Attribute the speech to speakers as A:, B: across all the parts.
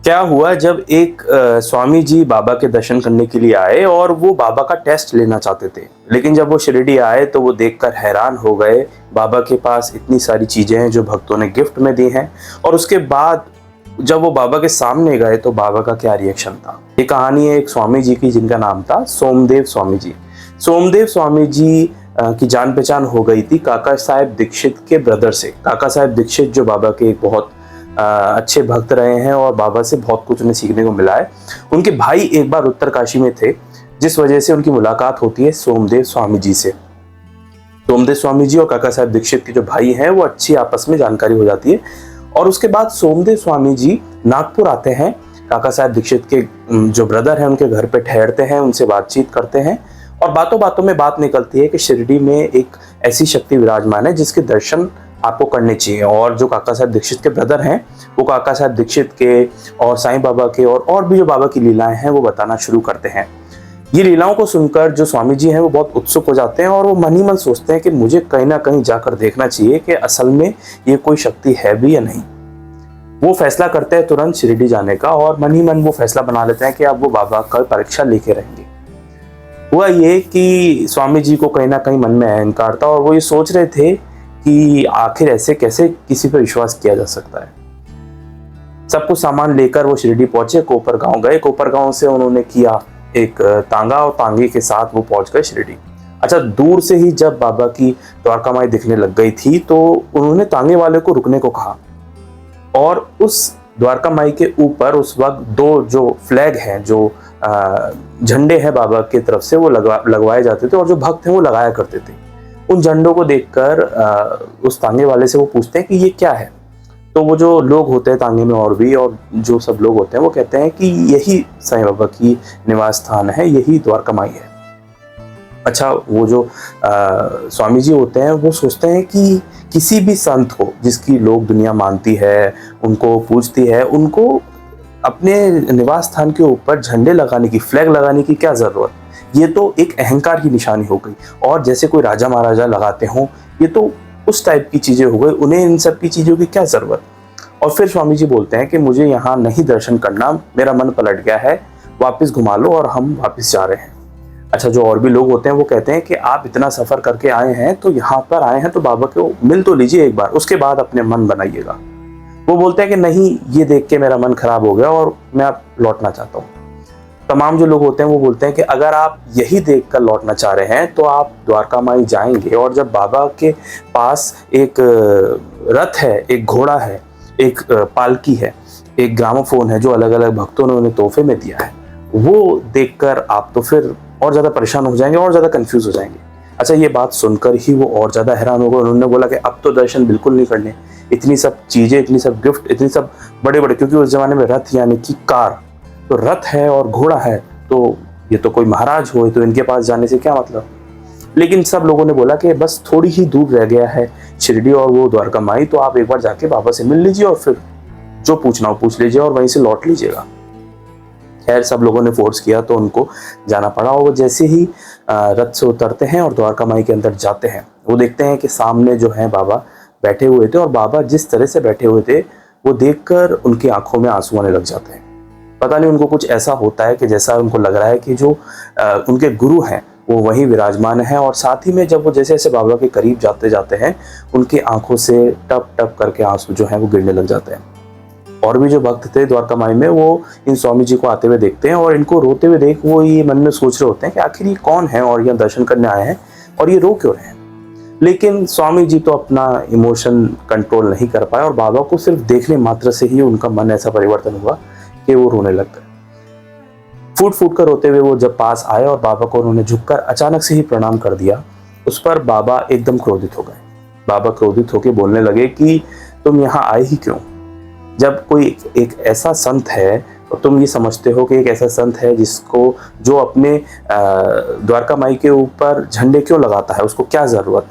A: क्या हुआ जब एक स्वामी जी बाबा के दर्शन करने के लिए आए और वो बाबा का टेस्ट लेना चाहते थे। लेकिन जब वो शिरडी आए तो वो देखकर हैरान हो गए, बाबा के पास इतनी सारी चीज़ें हैं जो भक्तों ने गिफ्ट में दी हैं। और उसके बाद जब वो बाबा के सामने गए तो बाबा का क्या रिएक्शन था। ये कहानी है एक स्वामी जी की जिनका नाम था सोमदेव स्वामी जी। सोमदेव स्वामी जी की जान पहचान हो गई थी काका साहेब दीक्षित के ब्रदर से। काका साहेब दीक्षित जो बाबा के एक बहुत अच्छे भक्त रहे हैं और बाबा से बहुत कुछ उन्हें सीखने को मिला है। उनके भाई एक बार उत्तरकाशी में थे, जिस वजह से उनकी मुलाकात होती है सोमदेव स्वामी जी से। सोमदेव स्वामी जी और काका साहेब दीक्षित के जो भाई हैं वो अच्छी आपस में जानकारी हो जाती है। और उसके बाद सोमदेव स्वामी जी नागपुर आते हैं, काका साहेब दीक्षित के जो ब्रदर हैं उनके घर पे ठहरते हैं, उनसे बातचीत करते हैं और बातों बातों में बात निकलती है कि शिरडी में एक ऐसी शक्ति विराजमान है जिसके दर्शन आपको करने चाहिए। और जो काका साहेब दीक्षित के ब्रदर हैं वो काका साहेब दीक्षित के और साईं बाबा के और भी जो बाबा की लीलाएं हैं वो बताना शुरू करते हैं। ये लीलाओं को सुनकर जो स्वामी जी हैं वो बहुत उत्सुक हो जाते हैं और वो मन ही मन सोचते हैं कि मुझे कहीं ना कहीं जाकर देखना चाहिए कि असल में ये कोई शक्ति है भी या नहीं। वो फैसला करते हैं तुरंत शिरडी जाने का और मन ही मन वो फैसला बना लेते हैं कि अब वो बाबा का परीक्षा लेके रहेंगे। हुआ ये कि स्वामी जी को कहीं ना कहीं मन में अहंकार था और वो ये सोच रहे थे कि आखिर ऐसे कैसे किसी पर विश्वास किया जा सकता है। सब कुछ सामान लेकर वो शिरडी पहुंचे, कोपर गांव गए। कोपर गांव से उन्होंने किया एक तांगा और तांगे के साथ वो पहुंच गए शिरडी। अच्छा, दूर से ही जब बाबा की द्वारका माई दिखने लग गई थी तो उन्होंने तांगे वाले को रुकने को कहा और उस द्वारका माई के ऊपर उस वक्त दो जो फ्लैग हैं, जो झंडे हैं बाबा की तरफ से, वो लगवाए जाते थे और जो भक्त हैं वो लगाया करते थे। उन झंडों को देखकर उस तांगे वाले से वो पूछते हैं कि ये क्या है। तो वो जो लोग होते हैं तांगे में और जो सब लोग होते हैं वो कहते हैं कि यही साईं बाबा की निवास स्थान है, यही द्वारका माई है। अच्छा, वो जो स्वामी जी होते हैं वो सोचते हैं कि किसी भी संत को जिसकी लोग दुनिया मानती है, उनको पूजती है, उनको अपने निवास स्थान के ऊपर झंडे लगाने की, फ्लैग लगाने की क्या जरूरत। ये तो एक अहंकार की निशानी हो गई। और जैसे कोई राजा महाराजा लगाते हों, ये तो उस टाइप की चीजें हो गई, उन्हें इन सब की चीजों की क्या जरूरत। और फिर स्वामी जी बोलते हैं कि मुझे यहाँ नहीं दर्शन करना, मेरा मन पलट गया है, वापस घुमा लो और हम वापस जा रहे हैं। अच्छा, जो और भी लोग होते हैं वो कहते हैं कि आप इतना सफर करके आए हैं तो यहाँ पर आए हैं तो बाबा को मिल तो लीजिए एक बार, उसके बाद अपने मन बनाइएगा। वो बोलते हैं कि नहीं, ये देख के मेरा मन खराब हो गया और मैं अब लौटना चाहता हूँ। तमाम जो लोग होते हैं वो बोलते हैं कि अगर आप यही देखकर लौटना चाह रहे हैं तो आप द्वारका माई जाएंगे और जब बाबा के पास एक रथ है, एक घोड़ा है, एक पालकी है, एक ग्रामोफोन है जो अलग अलग भक्तों ने उन्हें तोहफे में दिया है, वो देखकर आप तो फिर और ज़्यादा परेशान हो जाएंगे और ज़्यादा कंफ्यूज हो जाएंगे। अच्छा, ये बात सुनकर ही वो और ज़्यादा हैरान हो गए। उन्होंने बोला कि अब तो दर्शन बिल्कुल नहीं करने, इतनी सब चीज़ें, इतनी सब गिफ्ट, इतनी सब बड़े बड़े, क्योंकि उस जमाने में रथ यानी कि कार, तो रथ है और घोड़ा है तो ये तो कोई महाराज हो, तो इनके पास जाने से क्या मतलब। लेकिन सब लोगों ने बोला कि बस थोड़ी ही दूर रह गया है शिरडी और वो द्वारका माई, तो आप एक बार जाके बाबा से मिल लीजिए और फिर जो पूछना हो पूछ लीजिए और वहीं से लौट लीजिएगा। खैर, सब लोगों ने फोर्स किया तो उनको जाना पड़ा और वो जैसे ही रथ से उतरते हैं और द्वारका माई के अंदर जाते हैं, वो देखते हैं कि सामने जो है बाबा बैठे हुए थे और बाबा जिस तरह से बैठे हुए थे वो देखकर उनकी आंखों में आंसू आने लग जाते हैं। पता नहीं उनको कुछ ऐसा होता है कि जैसा उनको लग रहा है कि जो उनके गुरु हैं वो वहीं विराजमान है। और साथ ही में जब वो जैसे जैसे बाबा के करीब जाते जाते हैं उनकी आंखों से टप टप करके आंसू जो है वो गिरने लग जाते हैं। और भी जो भक्त थे द्वारका माई में वो इन स्वामी जी को आते हुए देखते हैं और इनको रोते हुए देख वो ये मन में सोच रहे होते हैं कि आखिर ये कौन है और यहाँ दर्शन करने आए हैं और ये रो क्यों रहे हैं। लेकिन स्वामी जी तो अपना इमोशन कंट्रोल नहीं कर पाए और बाबा को सिर्फ देखने मात्र से ही उनका मन ऐसा परिवर्तन हुआ कि वो रोने लग गए। फूट फूट कर रोते हुए वो जब पास आए और बाबा को उन्होंने झुककर अचानक से ही प्रणाम कर दिया, उस पर बाबा एकदम क्रोधित हो गए। बाबा क्रोधित होकर बोलने लगे कि तुम यहाँ आए ही क्यों। जब कोई एक ऐसा संत है और तुम ये समझते हो कि एक ऐसा संत है जिसको जो अपने द्वारका माई के ऊपर झंडे क्यों लगाता है, उसको क्या जरूरत,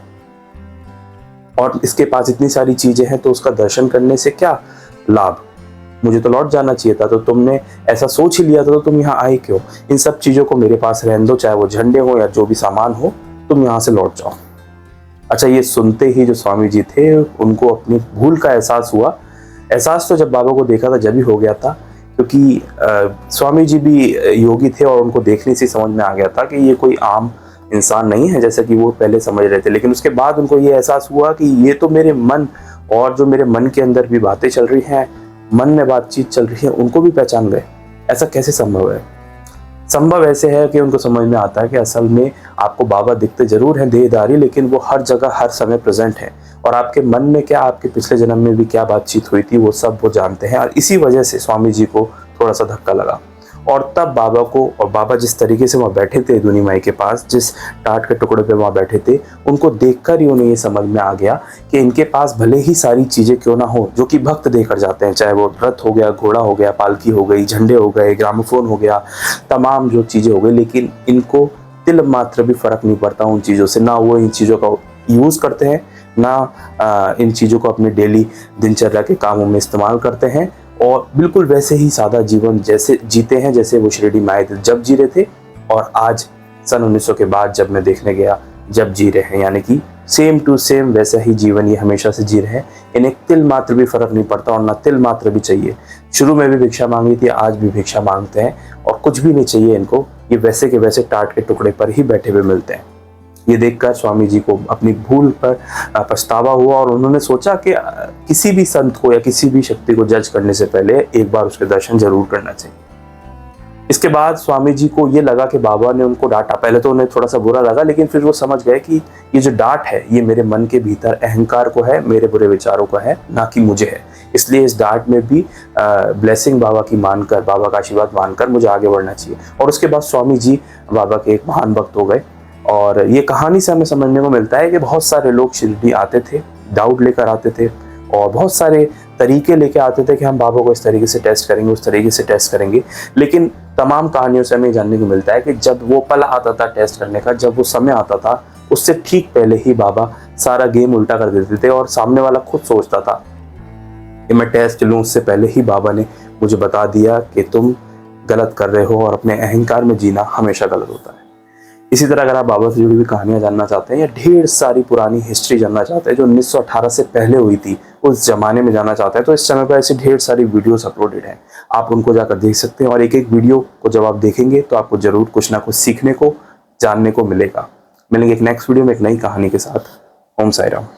A: और इसके पास इतनी सारी चीजें हैं तो उसका दर्शन करने से क्या लाभ। मुझे तो लौट जाना चाहिए था, तो तुमने ऐसा सोच ही लिया था तो तुम यहाँ आए क्यों। इन सब चीजों को मेरे पास रहने दो, चाहे वो झंडे हो या जो भी सामान हो, तुम यहाँ से लौट जाओ। अच्छा, ये सुनते ही जो स्वामी जी थे उनको अपनी भूल का एहसास हुआ। एहसास तो जब बाबा को देखा था जब ही हो गया था क्योंकि स्वामी जी भी योगी थे और उनको देखने से समझ में आ गया था कि ये कोई आम इंसान नहीं है जैसा कि वो पहले समझ रहे थे। लेकिन उसके बाद उनको ये एहसास हुआ कि ये तो मेरे मन और जो मेरे मन के अंदर भी बातें चल रही हैं, मन में बातचीत चल रही है, उनको भी पहचान गए। ऐसा कैसे संभव है? संभव ऐसे है कि उनको समझ में आता है कि असल में आपको बाबा दिखते जरूर हैं देहधारी, लेकिन वो हर जगह हर समय प्रेजेंट है और आपके मन में क्या, आपके पिछले जन्म में भी क्या बातचीत हुई थी, वो सब वो जानते हैं। और इसी वजह से स्वामी जी को थोड़ा सा धक्का लगा और तब बाबा को, और बाबा जिस तरीके से वहाँ बैठे थे दुनी माई के पास, जिस टाट के टुकड़े पे वहाँ बैठे थे, उनको देखकर ही उन्हें ये समझ में आ गया कि इनके पास भले ही सारी चीज़ें क्यों ना हो जो कि भक्त देकर जाते हैं, चाहे वो रथ हो गया, घोड़ा हो गया, पालकी हो गई, झंडे हो गए, ग्रामोफोन हो गया, तमाम जो चीज़ें हो गई, लेकिन इनको तिल मात्र भी फर्क नहीं पड़ता उन चीज़ों से। ना वो इन चीज़ों का यूज़ करते हैं, ना इन चीज़ों को अपने डेली दिनचर्या के कामों में इस्तेमाल करते हैं, और बिल्कुल वैसे ही सादा जीवन जैसे जीते हैं जैसे वो शिरडी में आए थे जब जी रहे थे, और आज सन 1900 के बाद जब मैं देखने गया जब जी रहे हैं। यानी कि सेम टू सेम वैसा ही जीवन ये हमेशा से जी रहे हैं। इन्हें तिल मात्र भी फर्क नहीं पड़ता और ना तिल मात्र भी चाहिए। शुरू में भी भिक्षा मांगी थी, आज भी भिक्षा मांगते हैं और कुछ भी नहीं चाहिए इनको। ये वैसे के वैसे टाट के टुकड़े पर ही बैठे हुए मिलते हैं। ये देखकर स्वामी जी को अपनी भूल पर पछतावा हुआ और उन्होंने सोचा कि किसी भी संत को या किसी भी शक्ति को जज करने से पहले एक बार उसके दर्शन जरूर करना चाहिए। इसके बाद स्वामी जी को ये लगा कि बाबा ने उनको डांटा। पहले तो उन्हें थोड़ा सा बुरा लगा, लेकिन फिर वो समझ गए कि ये जो डांट है ये मेरे मन के भीतर अहंकार को है, मेरे बुरे विचारों को है, ना कि मुझे है। इसलिए इस डांट में भी ब्लेसिंग बाबा की मानकर, बाबा का आशीर्वाद मानकर मुझे आगे बढ़ना चाहिए। और उसके बाद स्वामी जी बाबा के एक महान भक्त हो गए। और ये कहानी से हमें समझने को मिलता है कि बहुत सारे लोग शिरडी आते थे, डाउट लेकर आते थे और बहुत सारे तरीके लेके आते थे कि हम बाबा को इस तरीके से टेस्ट करेंगे, उस तरीके से टेस्ट करेंगे। लेकिन तमाम कहानियों से हमें जानने को मिलता है कि जब वो पल आता था टेस्ट करने का, जब वो समय आता था, उससे ठीक पहले ही बाबा सारा गेम उल्टा कर देते थे और सामने वाला खुद सोचता था कि मैं टेस्ट लूँ, उससे पहले ही बाबा ने मुझे बता दिया कि तुम गलत कर रहे हो और अपने अहंकार में जीना हमेशा गलत होता है। इसी तरह अगर आप बाबा से जुड़ी हुई कहानियां जानना चाहते हैं या ढेर सारी पुरानी हिस्ट्री जानना चाहते हैं जो 1918 से पहले हुई थी, उस जमाने में जानना चाहते हैं, तो इस चैनल पर ऐसी ढेर सारी वीडियोस अपलोडेड हैं। आप उनको जाकर देख सकते हैं और एक एक वीडियो को जब आप देखेंगे तो आपको जरूर कुछ ना कुछ सीखने को, जानने को मिलेगा। मिलेंगे एक नेक्स्ट वीडियो में एक नई कहानी के साथ। ओम साई राम।